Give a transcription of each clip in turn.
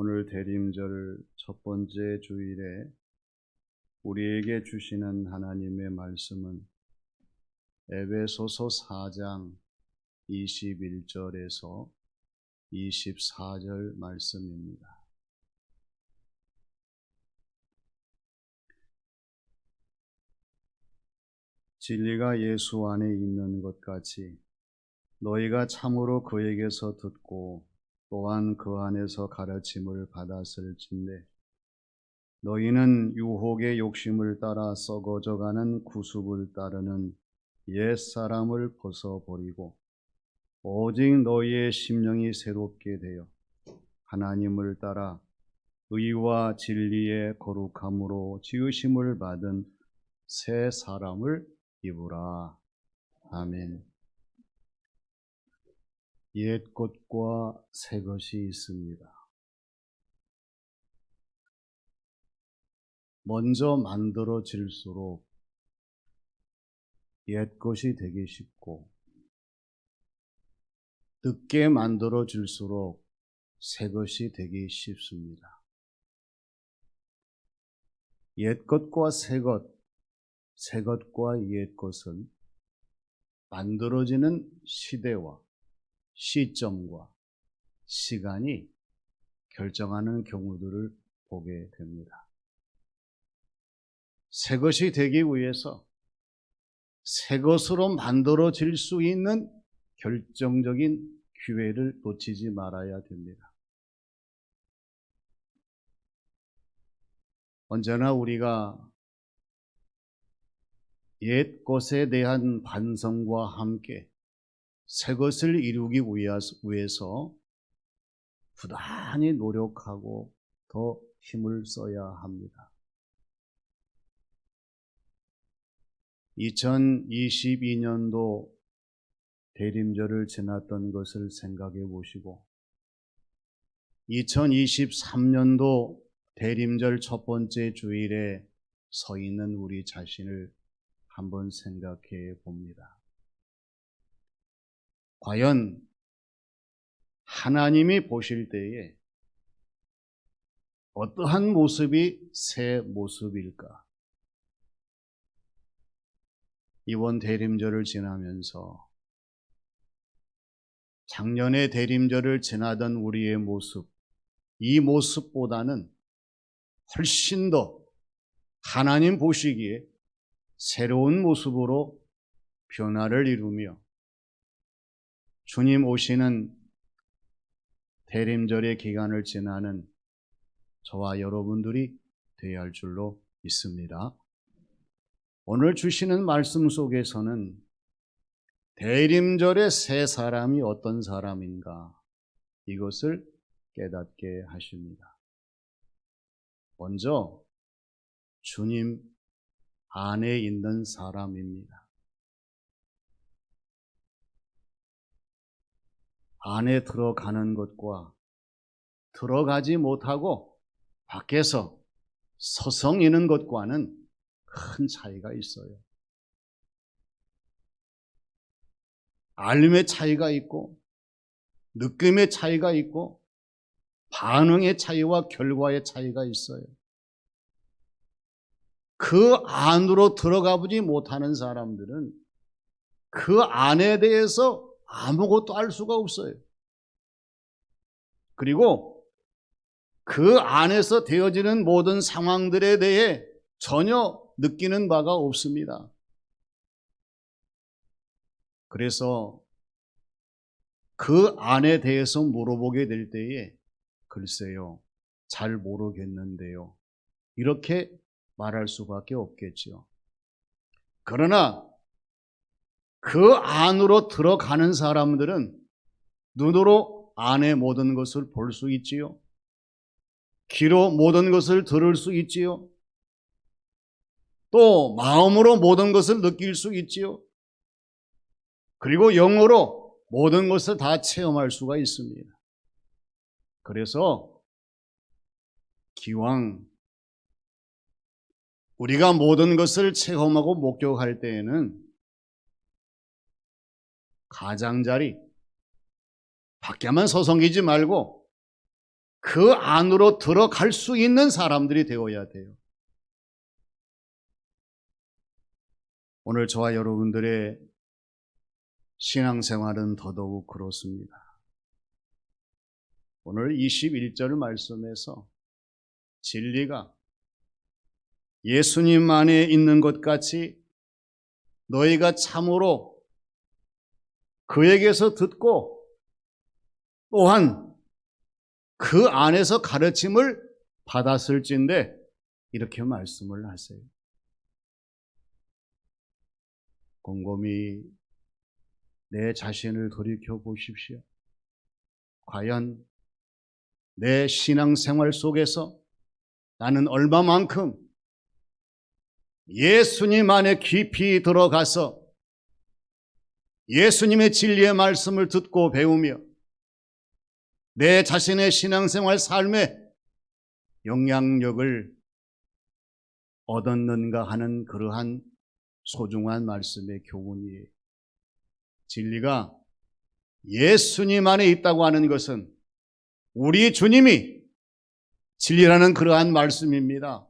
오늘 대림절 첫 번째 주일에 우리에게 주시는 하나님의 말씀은 에베소서 4장 21절에서 24절 말씀입니다. 진리가 예수 안에 있는 것 같이 너희가 참으로 그에게서 듣고 또한 그 안에서 가르침을 받았을진대 너희는 유혹의 욕심을 따라 썩어져가는 구습을 따르는 옛사람을 벗어버리고 오직 너희의 심령이 새롭게 되어 하나님을 따라 의와 진리의 거룩함으로 지으심을 받은 새 사람을 입으라. 아멘. 옛 것과 새 것이 있습니다. 먼저 만들어질수록 옛 것이 되기 쉽고 늦게 만들어질수록 새 것이 되기 쉽습니다. 옛 것과 새 것, 새 것과 옛 것은 만들어지는 시대와 시점과 시간이 결정하는 경우들을 보게 됩니다. 새 것이 되기 위해서 새 것으로 만들어질 수 있는 결정적인 기회를 놓치지 말아야 됩니다. 언제나 우리가 옛 것에 대한 반성과 함께 새 것을 이루기 위해서 부단히 노력하고 더 힘을 써야 합니다. 2022년도 대림절을 지났던 것을 생각해 보시고 2023년도 대림절 첫 번째 주일에 서 있는 우리 자신을 한번 생각해 봅니다. 과연 하나님이 보실 때에 어떠한 모습이 새 모습일까? 이번 대림절을 지나면서 작년에 대림절을 지나던 우리의 모습, 이 모습보다는 훨씬 더 하나님 보시기에 새로운 모습으로 변화를 이루며 주님 오시는 대림절의 기간을 지나는 저와 여러분들이 되어야 할 줄로 믿습니다. 오늘 주시는 말씀 속에서는 대림절의 새 사람이 어떤 사람인가 이것을 깨닫게 하십니다. 먼저 주님 안에 있는 사람입니다. 안에 들어가는 것과 들어가지 못하고 밖에서 서성이는 것과는 큰 차이가 있어요. 알림의 차이가 있고 느낌의 차이가 있고 반응의 차이와 결과의 차이가 있어요. 그 안으로 들어가 보지 못하는 사람들은 그 안에 대해서 아무것도 알 수가 없어요. 그리고 그 안에서 되어지는 모든 상황들에 대해 전혀 느끼는 바가 없습니다. 그래서 그 안에 대해서 물어보게 될 때에 글쎄요, 잘 모르겠는데요. 이렇게 말할 수밖에 없겠죠. 그러나 그 안으로 들어가는 사람들은 눈으로 안의 모든 것을 볼 수 있지요. 귀로 모든 것을 들을 수 있지요. 또 마음으로 모든 것을 느낄 수 있지요. 그리고 영으로 모든 것을 다 체험할 수가 있습니다. 그래서 기왕 우리가 모든 것을 체험하고 목격할 때에는 가장자리 밖에만 서성이지 말고 그 안으로 들어갈 수 있는 사람들이 되어야 돼요. 오늘 저와 여러분들의 신앙생활은 더더욱 그렇습니다. 오늘 21절 말씀에서 진리가 예수님 안에 있는 것 같이 너희가 참으로 그에게서 듣고 또한 그 안에서 가르침을 받았을진데 이렇게 말씀을 하세요. 곰곰이 내 자신을 돌이켜 보십시오. 과연 내 신앙생활 속에서 나는 얼마만큼 예수님 안에 깊이 들어가서 예수님의 진리의 말씀을 듣고 배우며 내 자신의 신앙생활 삶에 영향력을 얻었는가 하는 그러한 소중한 말씀의 교훈이에요. 진리가 예수님 안에 있다고 하는 것은 우리 주님이 진리라는 그러한 말씀입니다.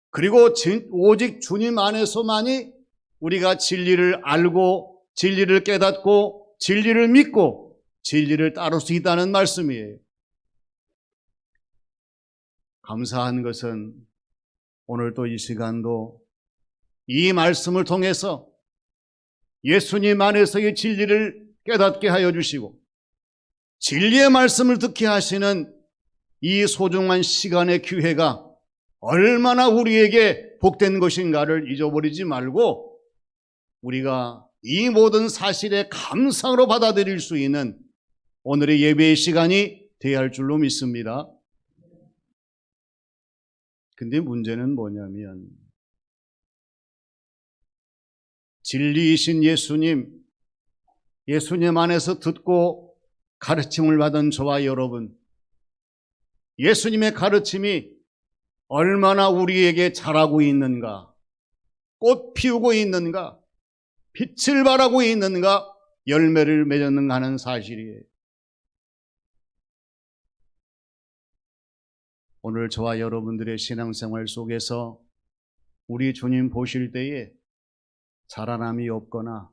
그리고 오직 주님 안에서만이 우리가 진리를 알고 진리를 깨닫고 진리를 믿고 진리를 따를 수 있다는 말씀이에요. 감사한 것은 오늘 또 이 시간도 이 말씀을 통해서 예수님 안에서의 진리를 깨닫게 하여 주시고 진리의 말씀을 듣게 하시는 이 소중한 시간의 기회가 얼마나 우리에게 복된 것인가를 잊어버리지 말고 우리가 이 모든 사실에 감사로 받아들일 수 있는 오늘의 예배의 시간이 되어야 할 줄로 믿습니다. 근데 문제는 뭐냐면 진리이신 예수님 안에서 듣고 가르침을 받은 저와 여러분, 예수님의 가르침이 얼마나 우리에게 자라고 있는가, 꽃 피우고 있는가, 빛을 발하고 있는가, 열매를 맺었는가 하는 사실이에요. 오늘 저와 여러분들의 신앙생활 속에서 우리 주님 보실 때에 자라남이 없거나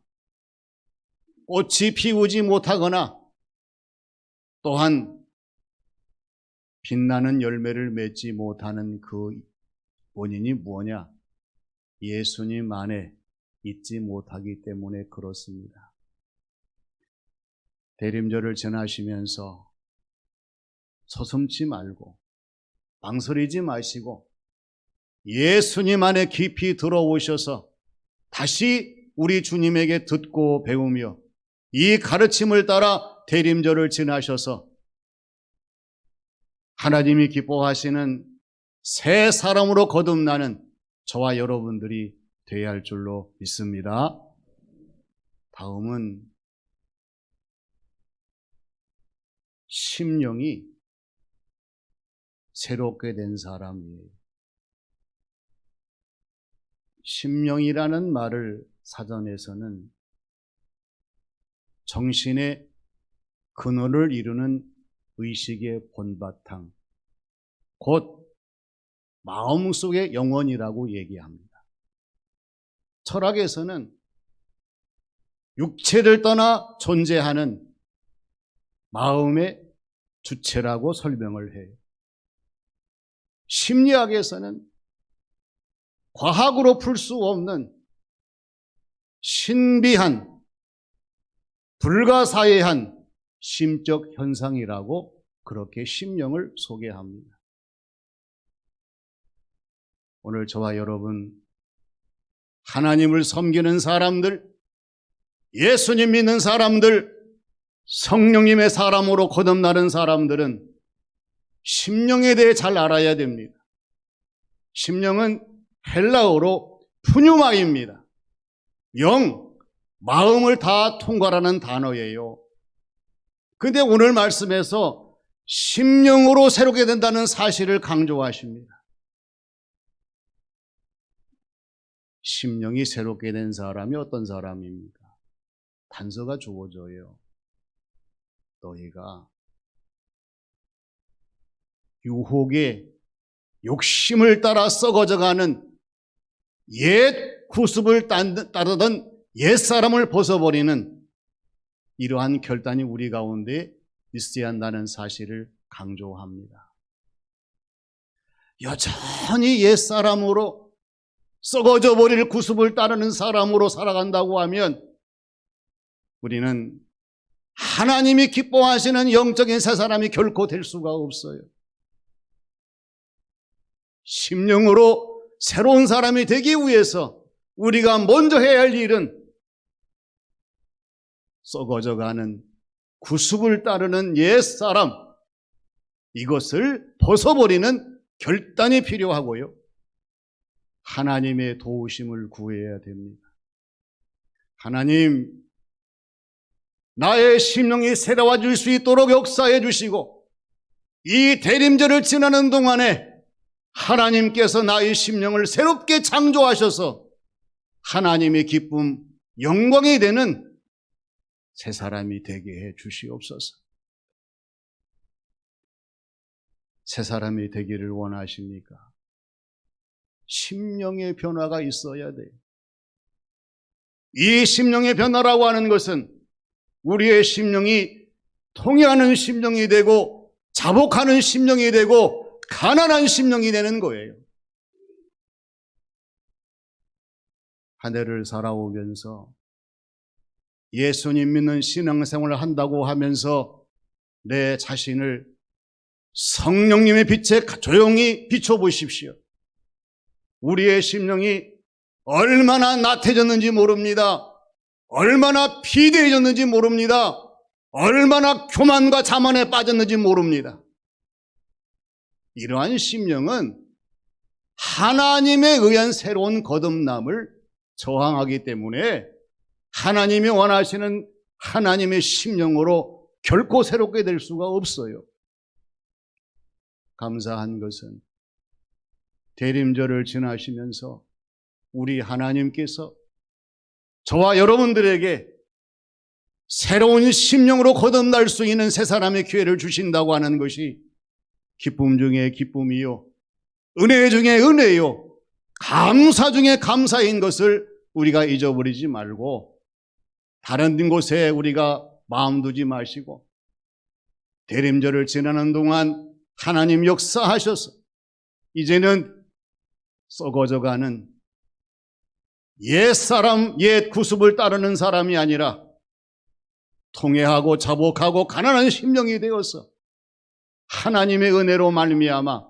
꽃이 피우지 못하거나 또한 빛나는 열매를 맺지 못하는 그 원인이 뭐냐? 예수님 안에 있지 못하기 때문에 그렇습니다. 대림절을 지나시면서 서슴지 말고 망설이지 마시고 예수님 안에 깊이 들어오셔서 다시 우리 주님에게 듣고 배우며 이 가르침을 따라 대림절을 지나셔서 하나님이 기뻐하시는 새 사람으로 거듭나는 저와 여러분들이 되어야 할 줄로 믿습니다. 다음은 심령이 새롭게 된 사람이에요. 심령이라는 말을 사전에서는 정신의 근원을 이루는 의식의 본바탕, 곧 마음속의 영혼이라고 얘기합니다. 철학에서는 육체를 떠나 존재하는 마음의 주체라고 설명을 해요. 심리학에서는 과학으로 풀 수 없는 신비한 불가사의한 심적 현상이라고 그렇게 심령을 소개합니다. 오늘 저와 여러분, 하나님을 섬기는 사람들, 예수님 믿는 사람들, 성령님의 사람으로 거듭나는 사람들은 심령에 대해 잘 알아야 됩니다. 심령은 헬라어로 푸뉴마입니다. 영, 마음을 다 통괄하는 단어예요. 그런데 오늘 말씀에서 심령으로 새롭게 된다는 사실을 강조하십니다. 심령이 새롭게 된 사람이 어떤 사람입니까? 단서가 주어져요. 너희가 유혹에 욕심을 따라 썩어져가는 옛 구습을 따르던 옛사람을 벗어버리는 이러한 결단이 우리 가운데 있어야 한다는 사실을 강조합니다. 여전히 옛사람으로 썩어져 버릴 구습을 따르는 사람으로 살아간다고 하면 우리는 하나님이 기뻐하시는 영적인 새 사람이 결코 될 수가 없어요. 심령으로 새로운 사람이 되기 위해서 우리가 먼저 해야 할 일은 썩어져가는 구습을 따르는 옛사람, 이것을 벗어버리는 결단이 필요하고요. 하나님의 도우심을 구해야 됩니다. 하나님, 나의 심령이 새로워질 수 있도록 역사해 주시고 이 대림절을 지나는 동안에 하나님께서 나의 심령을 새롭게 창조하셔서 하나님의 기쁨, 영광이 되는 새 사람이 되게 해 주시옵소서. 새 사람이 되기를 원하십니까? 심령의 변화가 있어야 돼요. 이 심령의 변화라고 하는 것은 우리의 심령이 통해하는 심령이 되고 자복하는 심령이 되고 가난한 심령이 되는 거예요. 한 해를 살아오면서 예수님 믿는 신앙생활을 한다고 하면서 내 자신을 성령님의 빛에 조용히 비춰보십시오. 우리의 심령이 얼마나 나태해졌는지 모릅니다. 얼마나 비대해졌는지 모릅니다. 얼마나 교만과 자만에 빠졌는지 모릅니다. 이러한 심령은 하나님에 의한 새로운 거듭남을 저항하기 때문에 하나님이 원하시는 하나님의 심령으로 결코 새롭게 될 수가 없어요. 감사한 것은 대림절을 지나시면서 우리 하나님께서 저와 여러분들에게 새로운 심령으로 거듭날 수 있는 새 사람의 기회를 주신다고 하는 것이 기쁨 중에 기쁨이요, 은혜 중에 은혜요, 감사 중에 감사인 것을 우리가 잊어버리지 말고 다른 곳에 우리가 마음 두지 마시고 대림절을 지나는 동안 하나님 역사하셔서 이제는 썩어져가는 옛사람, 옛 구습을 따르는 사람이 아니라 통회하고 자복하고 가난한 심령이 되어서 하나님의 은혜로 말미암아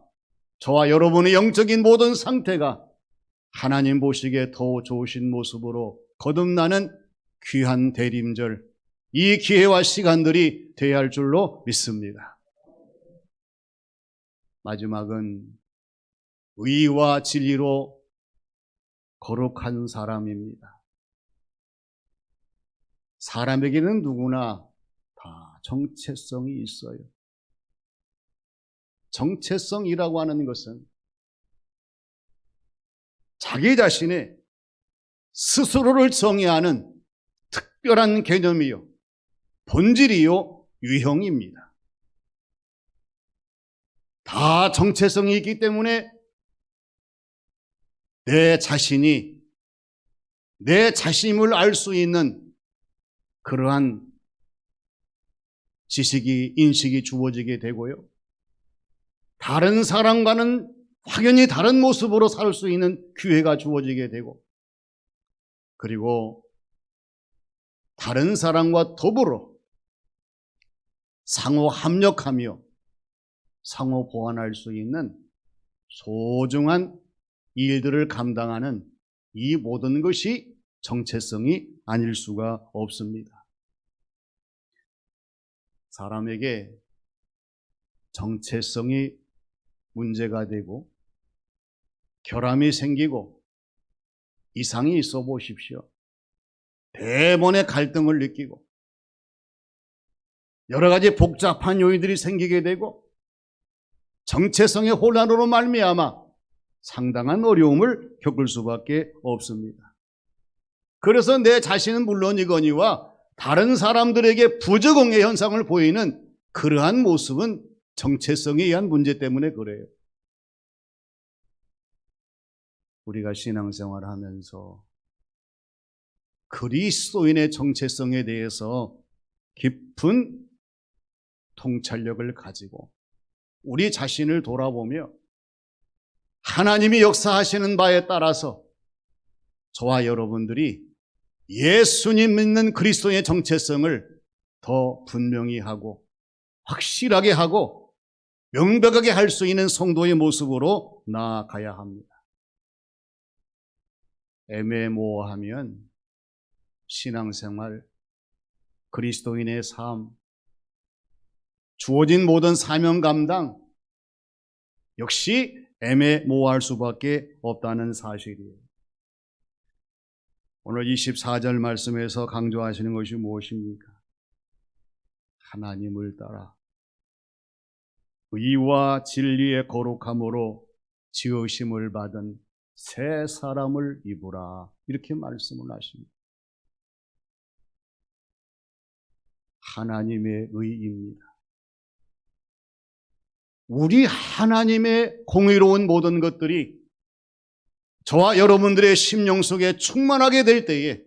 저와 여러분의 영적인 모든 상태가 하나님 보시기에 더 좋으신 모습으로 거듭나는 귀한 대림절, 이 기회와 시간들이 되어야 할 줄로 믿습니다. 마지막은 의와 진리로 거룩한 사람입니다. 사람에게는 누구나 다 정체성이 있어요. 정체성이라고 하는 것은 자기 자신의 스스로를 정의하는 특별한 개념이요, 본질이요, 유형입니다. 다 정체성이 있기 때문에 내 자신이 내 자신임을 알 수 있는 그러한 지식이, 인식이 주어지게 되고요. 다른 사람과는 확연히 다른 모습으로 살 수 있는 기회가 주어지게 되고, 그리고 다른 사람과 더불어 상호 합력하며 상호 보완할 수 있는 소중한 일들을 감당하는 이 모든 것이 정체성이 아닐 수가 없습니다. 사람에게 정체성이 문제가 되고 결함이 생기고 이상이 있어 보십시오. 대번의 갈등을 느끼고 여러 가지 복잡한 요인들이 생기게 되고 정체성의 혼란으로 말미암아 상당한 어려움을 겪을 수밖에 없습니다. 그래서 내 자신은 물론이거니와 다른 사람들에게 부적응의 현상을 보이는 그러한 모습은 정체성에 의한 문제 때문에 그래요. 우리가 신앙생활을 하면서 그리스도인의 정체성에 대해서 깊은 통찰력을 가지고 우리 자신을 돌아보며 하나님이 역사하시는 바에 따라서 저와 여러분들이 예수님 믿는 그리스도의 정체성을 더 분명히 하고 확실하게 하고 명백하게 할 수 있는 성도의 모습으로 나아가야 합니다. 애매모호하면 신앙생활, 그리스도인의 삶, 주어진 모든 사명 감당 역시 애매모호할 수밖에 없다는 사실이에요. 오늘 24절 말씀에서 강조하시는 것이 무엇입니까? 하나님을 따라 의와 진리의 거룩함으로 지으심을 받은 새 사람을 입으라, 이렇게 말씀을 하십니다. 하나님의 의입니다. 우리 하나님의 공의로운 모든 것들이 저와 여러분들의 심령 속에 충만하게 될 때에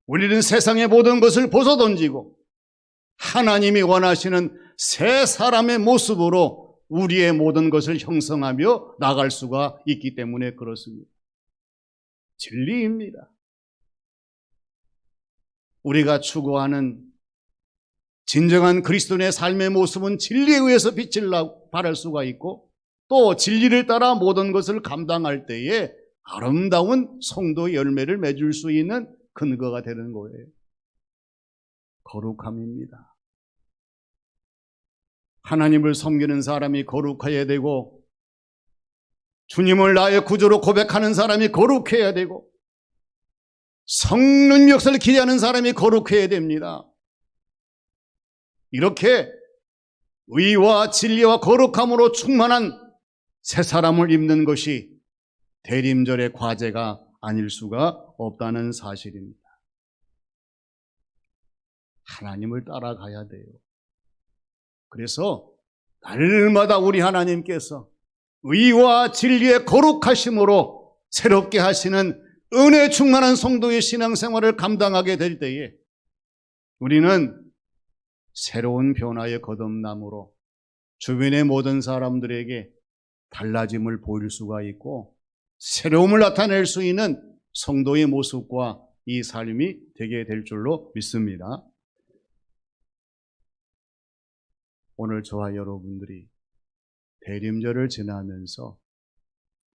우리는 세상의 모든 것을 벗어던지고 하나님이 원하시는 새 사람의 모습으로 우리의 모든 것을 형성하며 나갈 수가 있기 때문에 그렇습니다. 진리입니다. 우리가 추구하는 진정한 그리스도인의 삶의 모습은 진리에 의해서 빛을 발할 수가 있고 또 진리를 따라 모든 것을 감당할 때에 아름다운 성도의 열매를 맺을 수 있는 근거가 되는 거예요. 거룩함입니다. 하나님을 섬기는 사람이 거룩해야 되고 주님을 나의 구주로 고백하는 사람이 거룩해야 되고 성령 역사를 기대하는 사람이 거룩해야 됩니다. 이렇게 의와 진리와 거룩함으로 충만한 새 사람을 입는 것이 대림절의 과제가 아닐 수가 없다는 사실입니다. 하나님을 따라가야 돼요. 그래서 날마다 우리 하나님께서 의와 진리의 거룩하심으로 새롭게 하시는 은혜 충만한 성도의 신앙생활을 감당하게 될 때에 우리는 새로운 변화의 거듭남으로 주변의 모든 사람들에게 달라짐을 보일 수가 있고 새로움을 나타낼 수 있는 성도의 모습과 이 삶이 되게 될 줄로 믿습니다. 오늘 저와 여러분들이 대림절을 지나면서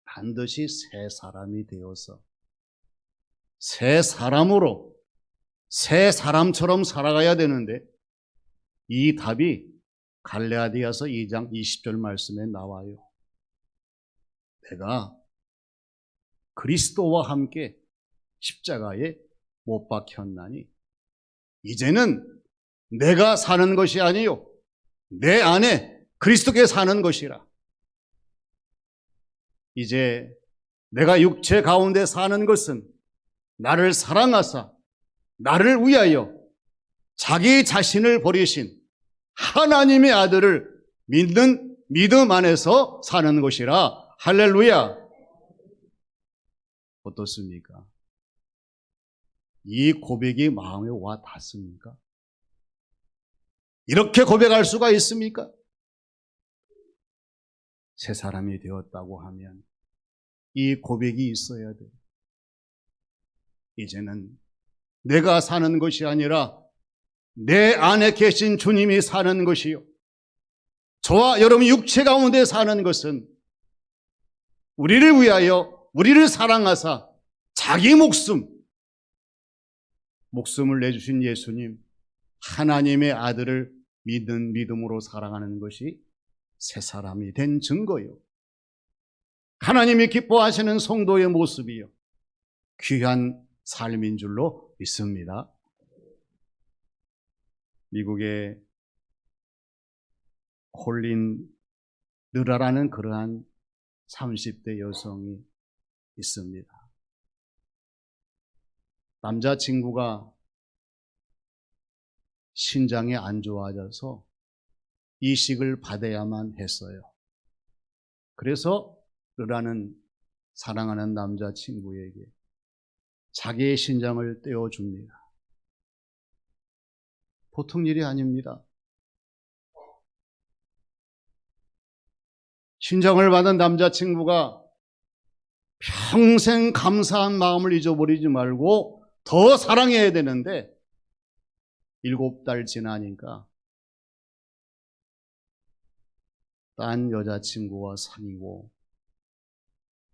반드시 새 사람이 되어서 새 사람으로 새 사람처럼 살아가야 되는데 이 답이 갈라디아서 2장 20절 말씀에 나와요. 내가 그리스도와 함께 십자가에 못 박혔나니 이제는 내가 사는 것이 아니요 내 안에 그리스도께 사는 것이라. 이제 내가 육체 가운데 사는 것은 나를 사랑하사 나를 위하여 자기 자신을 버리신 하나님의 아들을 믿는 믿음 안에서 사는 것이라. 할렐루야. 어떻습니까? 이 고백이 마음에 와 닿습니까? 이렇게 고백할 수가 있습니까? 새 사람이 되었다고 하면 이 고백이 있어야 돼요. 이제는 내가 사는 것이 아니라 내 안에 계신 주님이 사는 것이요. 저와 여러분 육체 가운데 사는 것은 우리를 위하여 우리를 사랑하사 자기 목숨을 내주신 예수님, 하나님의 아들을 믿는 믿음으로 살아가는 것이 새 사람이 된 증거요. 하나님이 기뻐하시는 성도의 모습이요. 귀한 삶인 줄로 믿습니다. 미국의 콜린 느라라는 그러한 30대 여성이 있습니다. 남자친구가 신장이 안 좋아져서 이식을 받아야만 했어요. 그래서 르라는 사랑하는 남자친구에게 자기의 신장을 떼어줍니다. 보통 일이 아닙니다. 신장을 받은 남자친구가 평생 감사한 마음을 잊어버리지 말고 더 사랑해야 되는데 7달 지나니까 딴 여자친구와 사귀고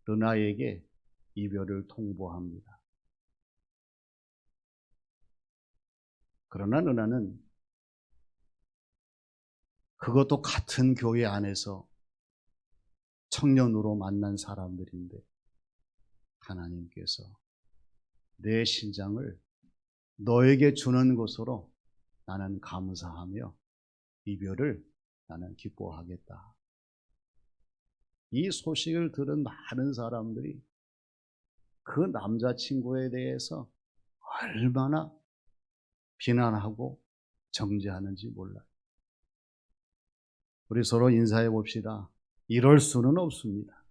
르나에게 이별을 통보합니다. 그러나 르나는 그것도 같은 교회 안에서 청년으로 만난 사람들인데 하나님께서 내 신장을 너에게 주는 것으로 나는 감사하며 이별을 나는 기뻐하겠다. 이 소식을 들은 많은 사람들이 그 남자친구에 대해서 얼마나 비난하고 정죄하는지 몰라요. 우리 서로 인사해 봅시다. 이럴 수는 없습니다.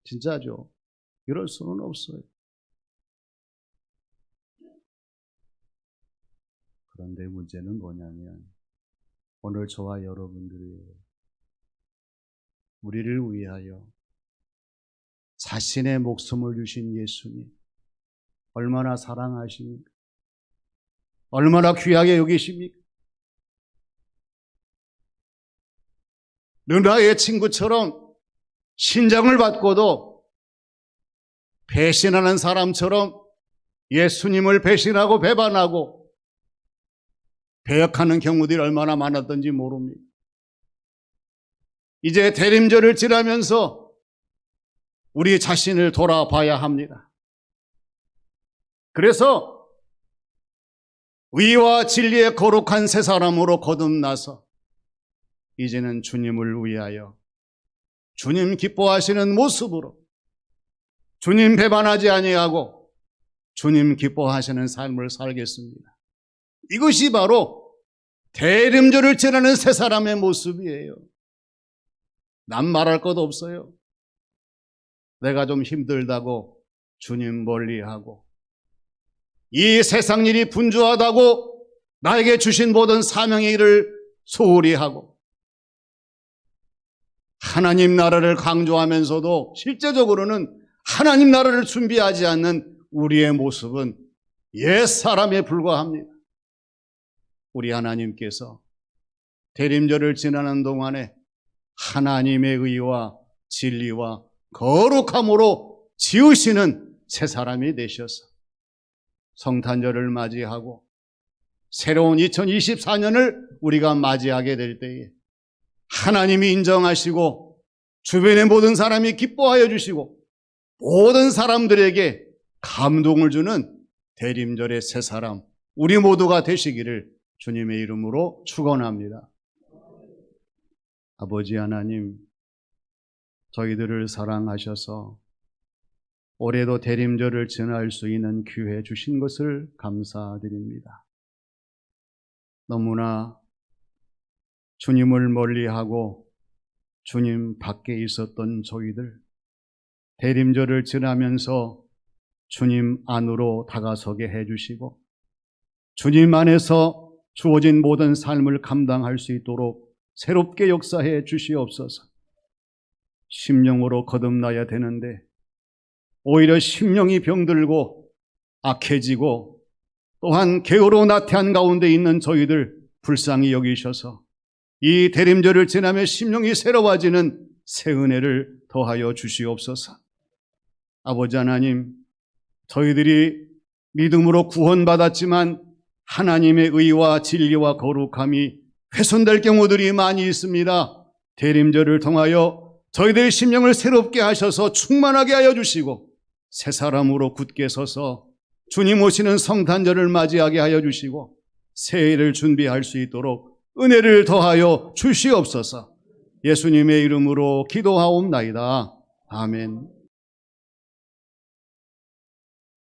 진짜죠. 이럴 수는 없어요. 그런데 문제는 뭐냐면 오늘 저와 여러분들이 우리를 위하여 자신의 목숨을 주신 예수님 얼마나 사랑하십니까? 얼마나 귀하게 여기십니까? 르나의 친구처럼 신장을 받고도 배신하는 사람처럼 예수님을 배신하고 배반하고 배역하는 경우들이 얼마나 많았던지 모릅니다. 이제 대림절을 지나면서 우리 자신을 돌아봐야 합니다. 그래서 의와 진리의 거룩한 새 사람으로 거듭나서 이제는 주님을 위하여 주님 기뻐하시는 모습으로 주님 배반하지 아니하고 주님 기뻐하시는 삶을 살겠습니다. 이것이 바로 대림절을 지나는 새 사람의 모습이에요. 난 말할 것 없어요. 내가 좀 힘들다고 주님 멀리하고 이 세상 일이 분주하다고 나에게 주신 모든 사명의 일을 소홀히 하고 하나님 나라를 강조하면서도 실제적으로는 하나님 나라를 준비하지 않는 우리의 모습은 옛사람에 불과합니다. 우리 하나님께서 대림절을 지나는 동안에 하나님의 의와 진리와 거룩함으로 지으시는 새 사람이 되셔서 성탄절을 맞이하고 새로운 2024년을 우리가 맞이하게 될 때에 하나님이 인정하시고 주변의 모든 사람이 기뻐하여 주시고 모든 사람들에게 감동을 주는 대림절의 새 사람 우리 모두가 되시기를 주님의 이름으로 축원합니다. 아버지 하나님, 저희들을 사랑하셔서 올해도 대림절을 지날 수 있는 기회 주신 것을 감사드립니다. 너무나 주님을 멀리하고 주님 밖에 있었던 저희들, 대림절을 지나면서 주님 안으로 다가서게 해주시고 주님 안에서 주어진 모든 삶을 감당할 수 있도록 새롭게 역사해 주시옵소서. 심령으로 거듭나야 되는데 오히려 심령이 병들고 악해지고 또한 게으로 나태한 가운데 있는 저희들 불쌍히 여기셔서 이 대림절을 지나며 심령이 새로워지는 새 은혜를 더하여 주시옵소서. 아버지 하나님, 저희들이 믿음으로 구원받았지만 하나님의 의와 진리와 거룩함이 훼손될 경우들이 많이 있습니다. 대림절을 통하여 저희들의 심령을 새롭게 하셔서 충만하게 하여 주시고 새 사람으로 굳게 서서 주님 오시는 성탄절을 맞이하게 하여 주시고 새해를 준비할 수 있도록 은혜를 더하여 주시옵소서. 예수님의 이름으로 기도하옵나이다. 아멘.